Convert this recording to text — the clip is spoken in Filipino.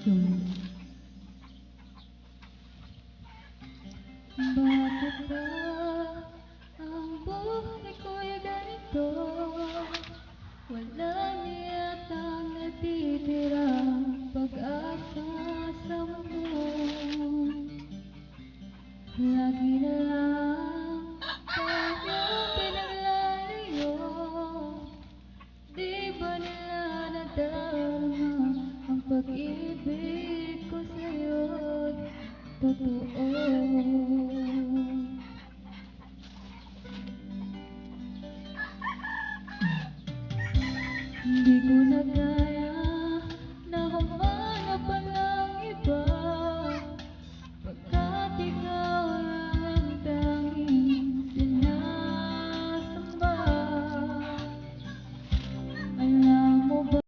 Yun. Bakit ba ang buhay ko'y ganito? Walang yatang natitirang pag-asa sa mundo. Lagi na lang tayong pinaglalayo. Di ba nila nadarama ang pag-ibig ko sa'yo'y totoo? Hindi ko na kaya